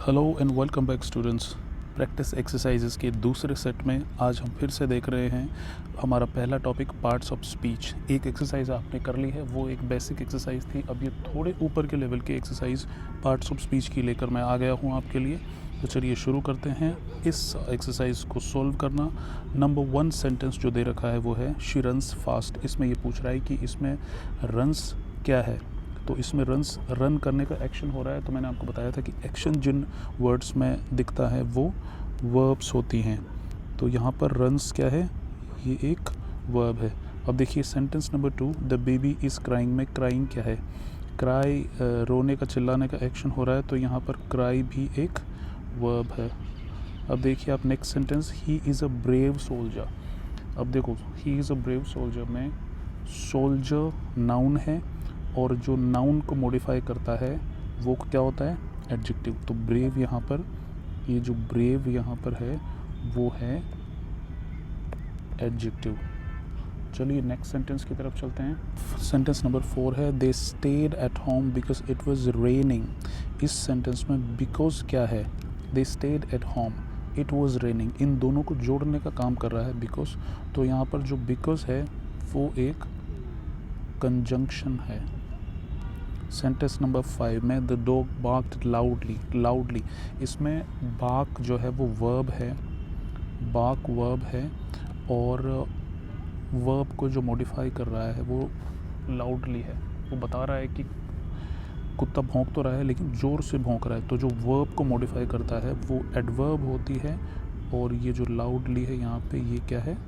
Hello and welcome back students. Practice exercises के दूसरे set में आज हम फिर से देख रहे हैं हमारा पहला टॉपिक पार्ट्स ऑफ स्पीच। एक एक्सरसाइज आपने कर ली है, वो एक बेसिक एक्सरसाइज थी। अब ये थोड़े ऊपर के लेवल की एक्सरसाइज पार्ट्स ऑफ स्पीच की लेकर मैं आ गया हूँ आपके लिए। तो चलिए शुरू करते हैं इस एक्सरसाइज को सॉल्व करना। नंबर 1 सेंटेंस जो दे रखा है वो है शी रन्स फास्ट। इसमें ये पूछ रहा है कि इसमें रन्स क्या है। तो इसमें रन करने का एक्शन हो रहा है। तो मैंने आपको बताया था कि एक्शन जिन वर्ड्स में दिखता है वो वर्ब्स होती हैं। तो यहाँ पर रन्स क्या है, ये एक वर्ब है। अब देखिए sentence number 2, the baby is crying में क्राइंग क्या है। क्राई रोने का चिल्लाने का एक्शन हो रहा है, तो यहाँ पर क्राई भी एक वर्ब है। अब देखिए आप next sentence, he is a brave soldier. अब देखो he is a brave soldier में सोल्जर नाउन है और जो नाउन को मॉडिफाई करता है वो क्या होता है, एडजेक्टिव। तो ब्रेव यहाँ पर, ये जो ब्रेव यहाँ पर है वो है एडजेक्टिव। चलिए नेक्स्ट सेंटेंस की तरफ चलते हैं। सेंटेंस नंबर 4 है, they stayed at home because it was raining. इस सेंटेंस में बिकॉज क्या है, they stayed at home, it was raining, इन दोनों को जोड़ने का काम कर रहा है बिकॉज। तो यहाँ पर जो बिकॉज है वो एक कंजंक्शन है। सेंटेंस नंबर 5 में द डॉग बार्क्ड लाउडली। इसमें बार्क जो है वो वर्ब है, बार्क वर्ब है और वर्ब को जो मॉडिफाई कर रहा है वो लाउडली है। वो बता रहा है कि कुत्ता भौंक तो रहा है लेकिन ज़ोर से भौंक रहा है। तो जो वर्ब को मॉडिफाई करता है वो एडवर्ब होती है और ये जो लाउडली है यहाँ पे ये क्या है,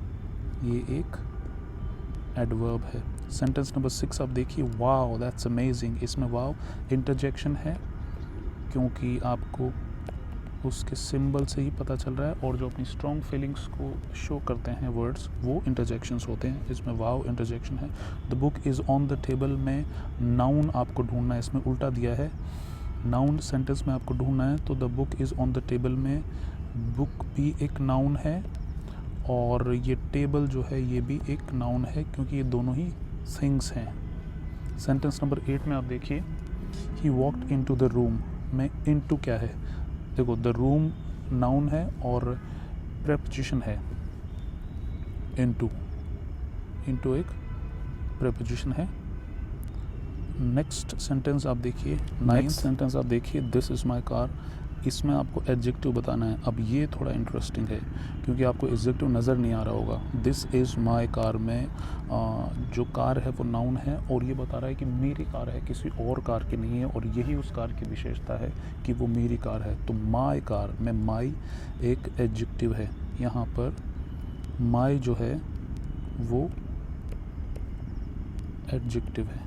ये एक एडवर्ब है। सेंटेंस नंबर 6 आप देखिए, वाओ दैट्स अमेजिंग। इसमें वाओ इंटरजेक्शन है क्योंकि आपको उसके सिंबल से ही पता चल रहा है और जो अपनी स्ट्रॉन्ग फीलिंग्स को शो करते हैं वर्ड्स वो इंटरजेक्शंस होते हैं। इसमें वाओ इंटरजेक्शन है। The book is on the table में नाउन आपको ढूंढना है, इसमें उल्टा दिया है। नाउन सेंटेंस में आपको ढूंढना है, तो the book is on the table में बुक भी एक नाउन है और ये टेबल जो है ये भी एक नाउन है क्योंकि ये दोनों ही थिंग्स हैं। सेंटेंस नंबर 8 में आप देखिए, he walked into the room में इनटू क्या है। देखो द रूम नाउन है और प्रेपोजिशन है इनटू, इनटू एक प्रेपोजिशन है। नेक्स्ट सेंटेंस आप देखिए, नेक्स्ट सेंटेंस आप देखिए, दिस इज़ माई कार। इसमें आपको एडजेक्टिव बताना है। अब ये थोड़ा इंटरेस्टिंग है क्योंकि आपको एडजेक्टिव नज़र नहीं आ रहा होगा। दिस इज़ माई कार में जो कार है वो नाउन है और ये बता रहा है कि मेरी कार है, किसी और कार की नहीं है और यही उस कार की विशेषता है कि वो मेरी कार है। तो माई कार में माई एक एडजेक्टिव है। यहाँ पर माई जो है वो एडजेक्टिव है।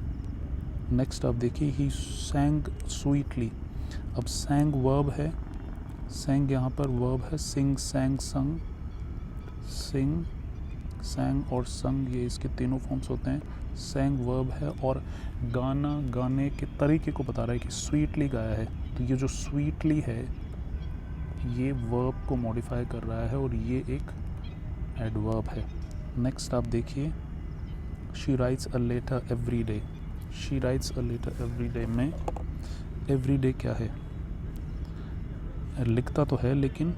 नेक्स्ट आप देखिए, ही सैंग स्वीटली। अब सैंग वर्ब है, सैंग यहाँ पर वर्ब है। सिंग, सैंग, संग, सिंग, सैंग और संग ये इसके तीनों फॉर्म्स होते हैं। सैंग वर्ब है और गाना गाने के तरीके को बता रहा है कि स्वीटली गाया है। तो ये जो स्वीटली है ये वर्ब को मॉडिफाई कर रहा है और ये एक एडवर्ब है। नेक्स्ट आप देखिए, she writes a letter every day. She writes a letter every day में एवरी डे क्या है, लिखता तो है लेकिन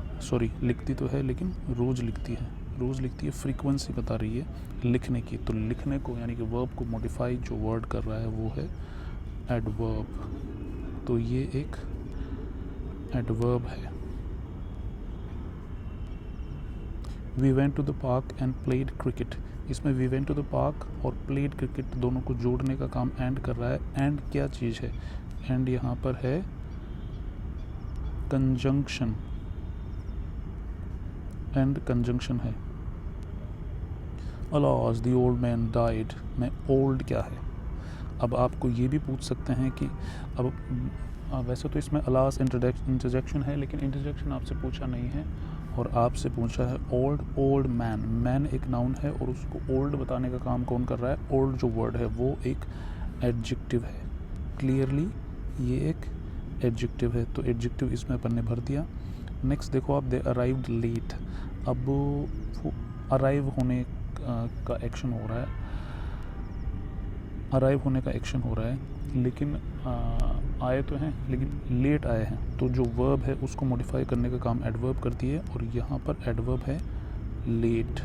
लिखती तो है लेकिन रोज़ लिखती है, रोज़ लिखती है। फ्रीक्वेंसी बता रही है लिखने की। तो लिखने को यानी कि वर्ब को मॉडिफाई जो वर्ड कर रहा है वो है एडवर्ब। तो ये एक एडवर्ब है। We went to the park and played cricket. इसमें we went to the park और प्लेड क्रिकेट दोनों को जोड़ने का काम एंड कर रहा है। एंड क्या चीज़ है, एंड यहाँ पर है कंजंक्शन, एंड कंजंक्शन है। Alas the old man died में ओल्ड क्या है। अब आपको ये भी पूछ सकते हैं कि अब वैसे तो इसमें अलास इंटरजेक्शन है लेकिन इंटरजेक्शन आपसे पूछा नहीं है और आपसे पूछा है ओल्ड। ओल्ड मैन, मैन एक नाउन है और उसको ओल्ड बताने का काम कौन कर रहा है, ओल्ड जो वर्ड है वो एक एडजेक्टिव है। क्लियरली ये एक एडजेक्टिव है, तो एडजेक्टिव इसमें अपन ने भर दिया। नेक्स्ट देखो आप, दे अराइव्ड लेट। अब वो अराइव होने का एक्शन हो रहा है, अराइव होने का एक्शन हो रहा है लेकिन आए तो हैं लेकिन लेट आए हैं, तो जो वर्ब है उसको मॉडिफाई करने का काम एडवर्ब करती है, और यहाँ पर एडवर्ब है लेट।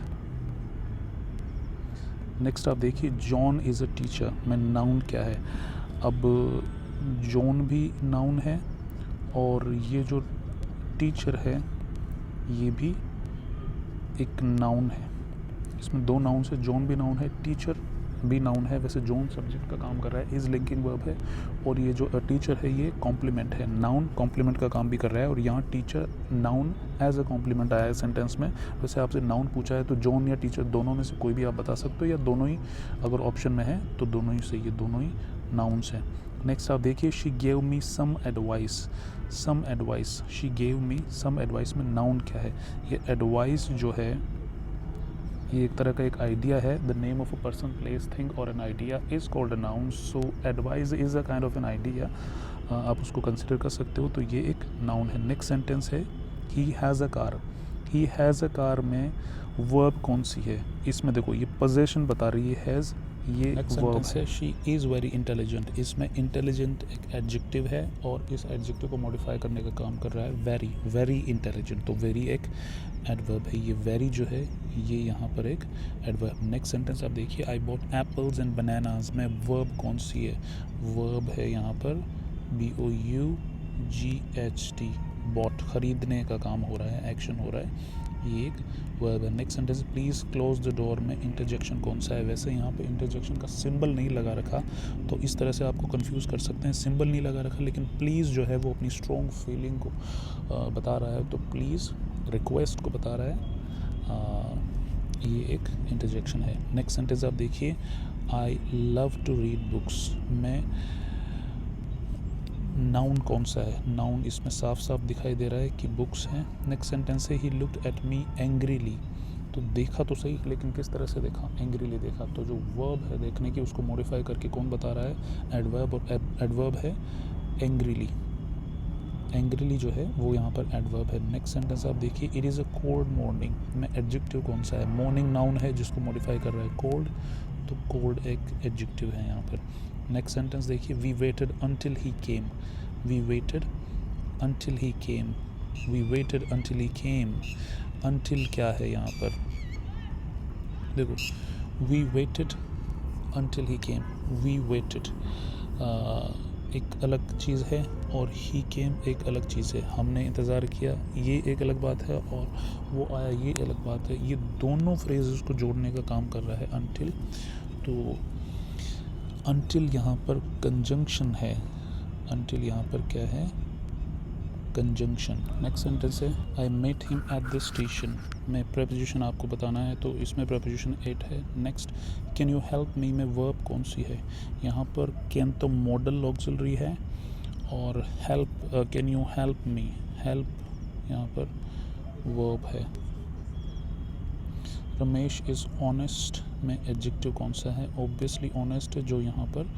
नेक्स्ट आप देखिए, जॉन इज़ अ टीचर में नाउन क्या है। अब जॉन भी नाउन है और ये जो टीचर है ये भी एक नाउन है। इसमें दो नाउन है, जॉन भी नाउन है, टीचर भी नाउन है। वैसे जॉन सब्जेक्ट का काम कर रहा है, इज़ लिंकिंग वर्ब है, और ये जो टीचर है ये कॉम्प्लीमेंट है। नाउन कॉम्प्लीमेंट का काम भी कर रहा है, और यहाँ teacher noun as a complement आया है सेंटेंस में। वैसे आपसे नाउन पूछा है तो जॉन या टीचर दोनों में से कोई भी आप बता सकते हो, या दोनों ही अगर ऑप्शन में है तो दोनों ही सही है, दोनों ही नाउन्स हैं। नेक्स्ट आप देखिए, she gave me some advice. Some advice, she gave me some advice में नाउन क्या है? ये एडवाइस जो है ये एक तरह का एक आइडिया है। The name of a person, place, thing और an idea is called a noun. So advice is a kind of an idea, आप उसको कंसिडर कर सकते हो, तो ये एक नाउन है। नेक्स्ट सेंटेंस है, he has a car. He has a car में वर्ब कौन सी है? इसमें देखो ये पोजेशन बता रही है हैज़, ये वर्ब है। शी इज़ वेरी इंटेलिजेंट, इसमें इंटेलिजेंट एक एडजेक्टिव है और इस एडजेक्टिव को मॉडिफाई करने का काम कर रहा है वेरी, वेरी इंटेलिजेंट, तो वेरी एक एडवर्ब है। ये वेरी जो है ये यहाँ पर एक एडवर्ब। नेक्स्ट सेंटेंस आप देखिए, I bought apples and bananas में वर्ब कौन सी है? वर्ब है यहाँ पर BOUGHT, बॉट, खरीदने का काम हो रहा है, एक्शन हो रहा है, ये एक वर्ब है। Next sentence, please close the door में इंटरजेक्शन कौन सा है? वैसे यहाँ पे इंटरजेक्शन का सिंबल नहीं लगा रखा, तो इस तरह से आपको कंफ्यूज कर सकते हैं। सिंबल नहीं लगा रखा, लेकिन प्लीज़ जो है वो अपनी स्ट्रॉन्ग फीलिंग को बता रहा है, तो प्लीज़ रिक्वेस्ट को बता रहा है, ये एक इंटरजेक्शन है। नेक्स्ट सेंटेंस आप देखिए, I love to read books में नाउन कौन सा है? नाउन इसमें साफ साफ दिखाई दे रहा है कि बुक्स हैं। नेक्स्ट सेंटेंस है, he looked at me angrily, तो देखा तो सही लेकिन किस तरह से देखा? एंग्रीली देखा। तो जो वर्ब है देखने की उसको मॉडिफाई करके कौन बता रहा है? एडवर्ब, और एडवर्ब है एंग्रीली। एंग्रीली जो है वो यहाँ पर एडवर्ब है। नेक्स्ट सेंटेंस आप देखिए, it is a cold morning में एडजेक्टिव कौन सा है? मॉर्निंग नाउन है जिसको मॉडिफाई कर रहा है कोल्ड, तो कोल्ड एक एडजेक्टिव है यहाँ पर। नेक्स्ट सेंटेंस देखिए, we waited until he came. We waited until he came, we waited until he came. Until क्या है यहाँ पर? देखो, we waited until he came, we waited एक अलग चीज़ है और ही केम एक अलग चीज़ है। हमने इंतज़ार किया, ये एक अलग बात है, और वो आया, ये अलग बात है। ये दोनों फ्रेजेस को जोड़ने का काम कर रहा है अंटिल। तो अंटिल यहाँ पर कंजंक्शन है। अंटिल यहाँ पर क्या है? कंजंक्शन। नेक्स्ट सेंटेंस है, I met him at the station में प्रेपोजिशन आपको बताना है, तो इसमें प्रेपोजिशन एट है। Next, can you help me में वर्ब कौन सी है? यहाँ पर कैन तो मॉडल ऑक्सिलरी है, और help, can you help me, help यहाँ पर वर्ब है। रमेश इज़ ऑनेस्ट में एडजेक्टिव कौन सा है? ऑब्वियसली ऑनेस्ट है, जो यहाँ पर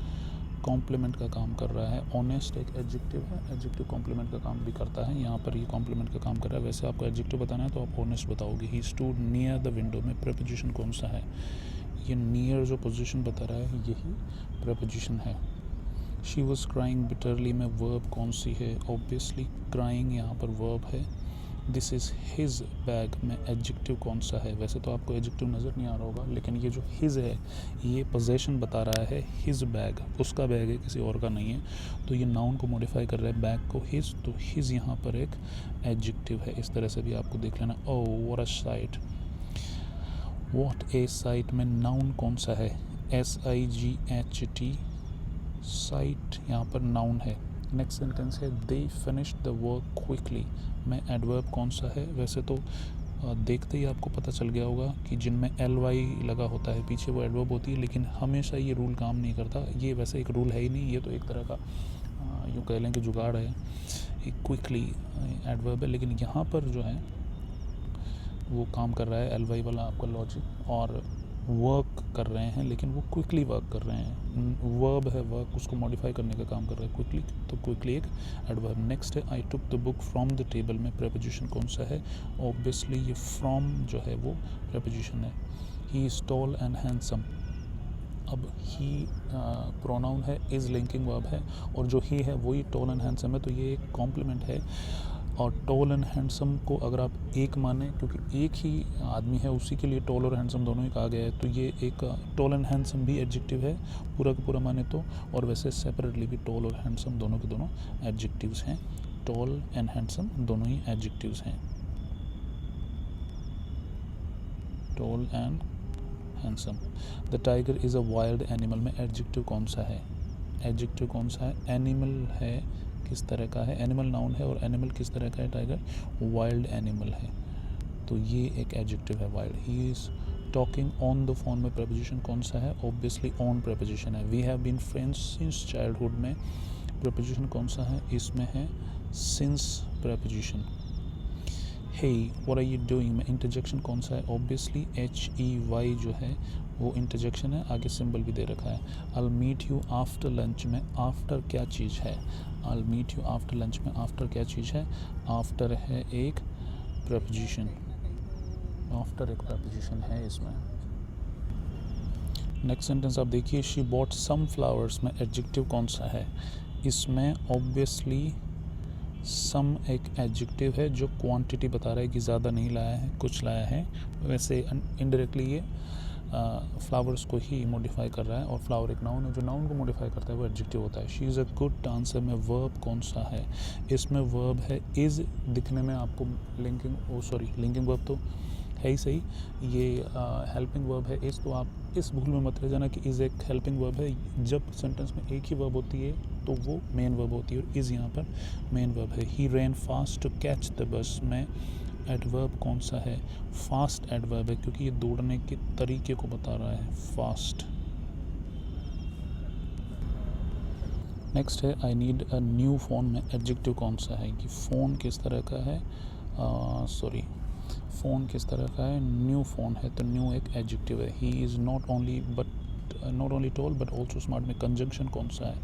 कॉम्प्लीमेंट का काम कर रहा है। ऑनेस्ट एक एडजेक्टिव है, एडजेक्टिव कॉम्प्लीमेंट का काम भी करता है, यहाँ पर ये कॉम्प्लीमेंट का काम कर रहा है। वैसे आपको एडजेक्टिव बताना है तो आप ऑनेस्ट बताओगे। He stood near the window में प्रेपोजिशन कौन सा है? ये नियर जो पोजीशन बता रहा है यही प्रेपोजिशन है। शी वॉज क्राइंग बिटरली में वर्ब कौन सी है? ऑब्वियसली क्राइंग यहाँ पर वर्ब है। दिस इज़ हिज बैग में एडजेक्टिव कौन सा है? वैसे तो आपको एडजेक्टिव नज़र नहीं आ रहा होगा, लेकिन ये जो हिज है ये पोजेशन बता रहा है हिज बैग, उसका बैग है, किसी और का नहीं है, तो ये नाउन को मॉडिफाई कर रहा है बैग को, हिज, तो हिज यहाँ पर एक एडजेक्टिव है। इस तरह से भी आपको देख लेना। Oh what a site, what A site में नाउन कौन सा है? SIGHT, साइट यहाँ पर नाउन है। नेक्स्ट सेंटेंस है, they finished the work quickly में एडवर्ब कौन सा है? वैसे तो देखते ही आपको पता चल गया होगा कि जिनमें LY लगा होता है पीछे वो एडवर्ब होती है, लेकिन हमेशा ये रूल काम नहीं करता। ये वैसे एक रूल है ही नहीं, ये तो एक तरह का यूँ कह लें कि जुगाड़ है। क्विकली एडवर्ब है, लेकिन यहाँ पर जो है वो काम कर रहा है LY वाला आपका लॉजिक, और वर्क कर रहे हैं, लेकिन वो क्विकली वर्क कर रहे हैं। वर्ब है वर्क, उसको मॉडिफाई करने का काम कर रहा है क्विकली, तो क्विकली एक एडवर्ब। नेक्स्ट है, I took the book from the table में प्रेपोजिशन कौन सा है? ऑब्वियसली ये फ्रॉम जो है वो प्रेपोजिशन है। He is tall and handsome, अब ही प्रोनाउन है, इज़ लिंकिंग वर्ब है, और जो ही है वही टॉल एंड हैंडसम है, तो ये एक कॉम्प्लीमेंट है। और टॉल एंड हैंडसम को अगर आप एक माने, क्योंकि एक ही आदमी है उसी के लिए टॉल और हैंडसम दोनों ही कहा गया है, तो ये एक टॉल एंड हैंडसम भी एडजेक्टिव है पूरा का पूरा माने तो, और वैसे सेपरेटली भी टॉल और हैंडसम दोनों के दोनों एडजेक्टिव्स हैं। टॉल एंड हैंडसम दोनों ही एडजेक्टिव्स हैं। Tall and handsome. The tiger is a wild animal में एडजेक्टिव कौन सा है? एडजेक्टिव कौन सा है? एनिमल है, किस तरह का है? एनिमल नाउन है, और एनिमल किस तरह का है? टाइगर वाइल्ड एनिमल है, तो ये एक एडजेक्टिव है wild. He is talking on the phone में प्रपोजिशन कौन सा है? ऑब्वियसली ऑन प्रपोजिशन है। We have been friends since childhood में प्रपोजिशन कौन सा है? इसमें है since preposition. Hey what are you doing में इंटरजेक्शन कौन सा है? ऑब्वियसली HEY जो है वो इंटरजेक्शन है, आगे सिंबल भी दे रखा है। I'll meet you after lunch में आफ्टर क्या चीज़ है? I'll meet you after lunch में आफ्टर क्या चीज़ है? आफ्टर है एक प्रपोजिशन, आफ्टर एक प्रपोजिशन है इसमें। नेक्स्ट सेंटेंस आप देखिए, शी बॉट सम फ्लावर्स में एडजेक्टिव कौन सा है? इसमें ऑब्वियसली सम एक एडजेक्टिव है जो क्वांटिटी बता रहा है कि ज़्यादा नहीं लाया है, कुछ लाया है। वैसे इनडायरेक्टली ये फ्लावर्स को ही मॉडिफाई कर रहा है, और फ्लावर एक नाउन है, जो नाउन को मॉडिफाई करता है वो एडजेक्टिव होता है। She is a good dancer में वर्ब कौन सा है? इसमें वर्ब है इज़। दिखने में आपको लिंकिंग वर्ब तो है ही सही, ये हेल्पिंग वर्ब है इज़, तो आप इस भूल में मत रह जाना कि इज़ एक हेल्पिंग वर्ब है। जब सेंटेंस में एक ही वर्ब होती है तो वो मेन वर्ब होती है, और इज़ यहाँ पर मेन वर्ब है। He ran fast to catch the bus में एडवर्ब कौन सा है? फास्ट एडवर्ब है, क्योंकि ये दौड़ने के तरीके को बता रहा है, फास्ट। नेक्स्ट है I need a new phone में एडजेक्टिव कौन सा है? कि फ़ोन किस तरह का है? फ़ोन किस तरह का है? न्यू फ़ोन है, तो न्यू एक एडजेक्टिव है। He is not only tall but also smart में कंजंक्शन कौन सा है?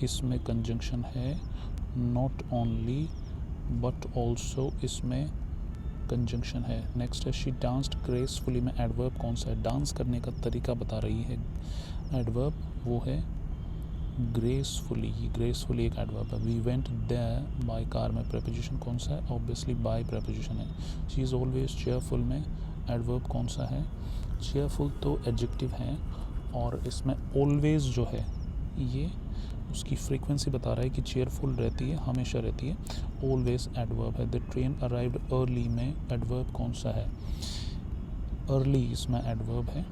इसमें कंजंक्शन है नॉट ओनली बट ऑल्सो, इसमें कंजंक्शन है। नेक्स्ट है शी डांस्ड ग्रेसफुली में एडवर्ब कौन सा है? डांस करने का तरीका बता रही है एडवर्ब, वो है ग्रेसफुली। ग्रेसफुली एक एडवर्ब है। We went there by car में प्रपोजिशन कौन सा है? ऑब्वियसली बाय प्रपोजिशन है। शी इज़ ऑलवेज चेयरफुल में एडवर्ब कौन सा है? चेयरफुल तो एडजेक्टिव है, और इसमें ऑलवेज जो है ये उसकी फ्रीक्वेंसी बता रहा है कि चेयरफुल रहती है, हमेशा रहती है। ऑलवेज एडवर्ब है। द ट्रेन अराइव्ड अर्ली में एडवर्ब कौन सा है? अर्ली इसमें एडवर्ब है।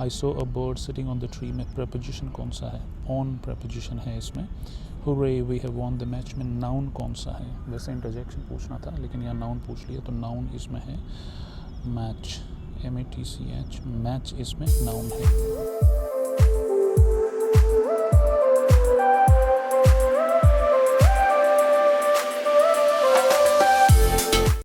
I saw a bird sitting on the tree में प्रपोजिशन कौन सा है? ऑन प्रपोजिशन है इसमें। Hurray we have won the match में नाउन कौन सा है? वैसे इंटरजेक्शन पूछना था, लेकिन यहाँ नाउन पूछ लिया, तो नाउन इसमें है मैच, MATCH। मैच इसमें नाउन है।